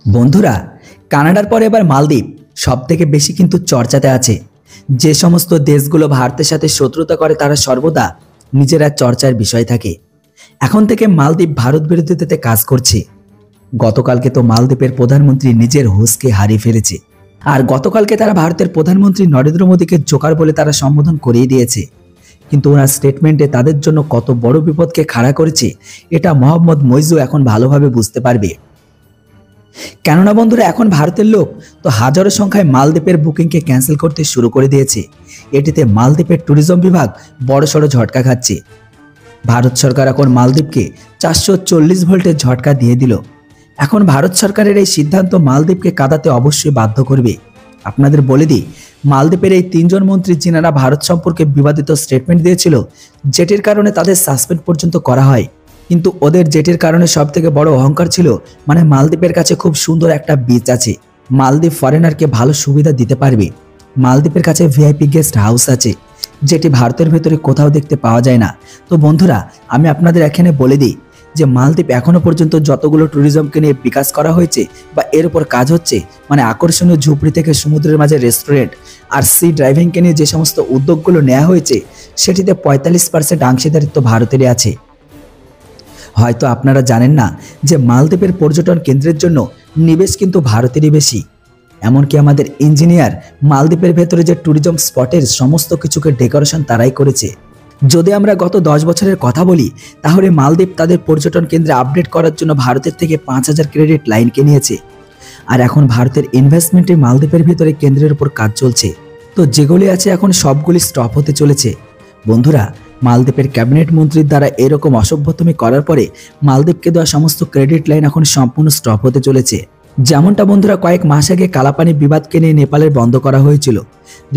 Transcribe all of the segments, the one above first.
বন্ধুরা, কানাডার পরে এবার মালদ্বীপ সবথেকে বেশি কিন্তু চর্চাতে আছে। যে সমস্ত দেশগুলো ভারতের সাথে শত্রুতা করে তারা সর্বদা নিজেরা চর্চার বিষয় থাকে। এখন থেকে মালদ্বীপ ভারত বিরোধিতাতে কাজ করছে। গতকালকে তো মালদ্বীপের প্রধানমন্ত্রী নিজের হুঁশকে হারিয়ে ফেলেছে। আর গতকালকে তারা ভারতের প্রধানমন্ত্রী নরেন্দ্র মোদীকে জোকার বলে তারা সম্বোধন করিয়ে দিয়েছে। কিন্তু ওনার স্টেটমেন্টে তাদের জন্য কত বড় বিপদকে খাড়া করেছে এটা মোহাম্মদ মইজু এখন ভালোভাবে বুঝতে পারবে। কেননা বন্ধুরা, এখন ভারতের লোক তো হাজারো সংখ্যায় মালদ্বীপের বুকিংকে ক্যান্সেল করতে শুরু করে দিয়েছে। এটিতে মালদ্বীপের ট্যুরিজম বিভাগ বড়সড় ঝটকা খাচ্ছে। ভারত সরকার এখন মালদ্বীপকে 440 ভোল্টের ঝটকা দিয়ে দিল। এখন ভারত সরকারের এই সিদ্ধান্ত মালদ্বীপকে কাঁদাতে অবশ্যই বাধ্য করবে। আপনাদের বলে দিই, মালদ্বীপের এই তিনজন মন্ত্রী যিনারা ভারত সম্পর্কে বিবাদিত স্টেটমেন্ট দিয়েছিল, যেটির কারণে তাদের সাসপেন্ড পর্যন্ত করা হয়। কিন্তু ওদের যেটির কারণে সব থেকে বড় অহংকার ছিল, মানে মালদ্বীপের কাছে খুব সুন্দর একটা বিচ আছে, মালদ্বীপ ফরেনারকে ভালো সুবিধা দিতে পারবে। মালদ্বীপের কাছে ভিআইপি গেস্ট হাউস আছে, যেটি ভারতের ভেতরে কোথাও দেখতে পাওয়া যায় না। তো বন্ধুরা, আমি আপনাদের এখানে বলে দিই যে মালদ্বীপ এখনো পর্যন্ত যতগুলো ট্যুরিজমকে নিয়ে বিকাশ করা হয়েছে বা এর উপর কাজ হচ্ছে, মানে আকর্ষণীয় ঝুপড়ি থেকে সমুদ্রের মাঝে রেস্টুরেন্ট আর সি ড্রাইভিংকে নিয়ে যে সমস্ত উদ্যোগগুলো নেওয়া হয়েছে, সেটিতে 45% অংশীদারিত্ব ভারতেরই আছে। হয়তো আপনারা জানেন না যে মালদ্বীপের পর্যটন কেন্দ্রের জন্য নিবেশ কিন্তু ভারতেরই বেশি। এমনকি আমাদের ইঞ্জিনিয়ার মালদ্বীপের ভেতরে যে ট্যুরিজম স্পটের সমস্ত কিছুকে ডেকোরেশন তারাই করেছে। যদি আমরা গত 10 বছরের কথা বলি, তাহলে মালদ্বীপ তাদের পর্যটন কেন্দ্রে আপডেট করার জন্য ভারতের থেকে 5000 ক্রেডিট লাইনকে নিয়েছে। আর এখন ভারতের ইনভেস্টমেন্টে মালদ্বীপের ভেতরে কেন্দ্রের উপর কাজ চলছে। তো যেগুলি আছে এখন সবগুলি স্টপ হতে চলেছে। বন্ধুরা, মালদ্বীপের ক্যাবিনেট মন্ত্রীর দ্বারা এরকম অসভ্যতমি করার পরে মালদ্বীপকে দেওয়া সমস্ত ক্রেডিট লাইন এখন সম্পূর্ণ স্টপ হতে চলেছে। যেমনটা বন্ধুরা কয়েক মাস আগে কালাপানি বিবাদকে নিয়ে নেপালের বন্ধ করা হয়েছিল।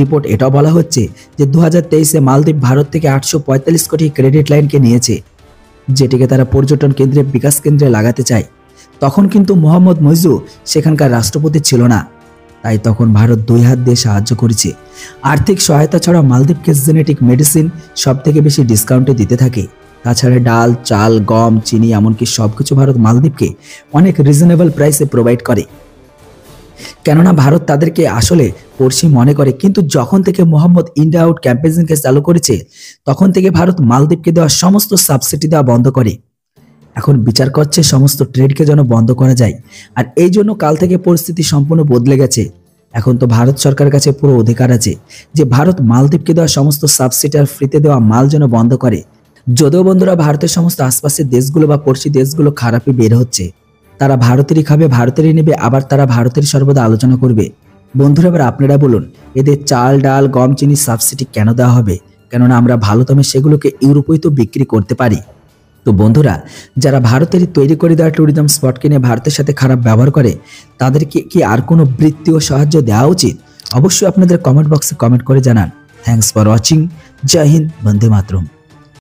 রিপোর্ট এটাও বলা হচ্ছে যে 2023-এ মালদ্বীপ ভারত থেকে 845 কোটি ক্রেডিট লাইনকে নিয়েছে, যেটিকে তারা পর্যটন কেন্দ্রে বিকাশ কেন্দ্রে লাগাতে চায়। তখন কিন্তু মোহাম্মদ মইজু সেখানকার রাষ্ট্রপতি ছিল না, তাই তখন ভারত 2 হাত দিয়ে সাহায্য করেছে। আর্থিক সহায়তা ছাড়া মালদ্বীপকে জেনেটিক মেডিসিন সব থেকে বেশি ডিসকাউন্টে দিতে থাকে। তাছাড়া ডাল, চাল, গম, চিনি এমনকি সবকিছু ভারত মালদ্বীপকে অনেক রিজনেবল প্রাইসে প্রোভাইড করে। কেননা ভারত তাদেরকে আসলে পড়শি মনে করে। কিন্তু যখন থেকে মোহাম্মদ ইন্ডিয়া আউট ক্যাম্পেইনকে চালু করেছে, তখন থেকে ভারত মালদ্বীপকে দেওয়া সমস্ত সাবসিডি দেওয়া বন্ধ করে। এখন বিচার করছে সমস্ত ট্রেডকে যেন বন্ধ করা যায়। আর এই জন্য কাল থেকে পরিস্থিতি সম্পূর্ণ বদলে গেছে। এখন তো ভারত সরকারের কাছে পুরো অধিকার আছে যে ভারত মালদ্বীপকে দেওয়া সমস্ত সাবসিডি আর ফ্রিতে দেওয়া মাল যেন বন্ধ করে। যদিও বন্ধুরা ভারতের সমস্ত আশপাশের দেশগুলো বা পড়শি দেশগুলো খারাপই বের হচ্ছে, তারা ভারতেরই খাবে, ভারতেরই নেবে, আবার তারা ভারতেরই সর্বদা আলোচনা করবে। বন্ধুরা, এবার আপনারা বলুন, এদের চাল, ডাল, গম, চিনি সাবসিডি কেন দেওয়া হবে? কেননা আমরা ভালো দামে সেগুলোকে ইউরোপেই তো বিক্রি করতে পারি। তো বন্ধুরা, যারা ভারতেরই তৈরি করে দেওয়া ট্যুরিজম স্পটকে নিয়ে ভারতের সাথে খারাপ ব্যবহার করে, তাদেরকে কি আর কোনো বৃত্তি ও সাহায্য দেওয়া উচিত? অবশ্যই আপনাদের কমেন্ট বক্সে কমেন্ট করে জানান। Thanks for watching. Jai Hind, Vande Mataram.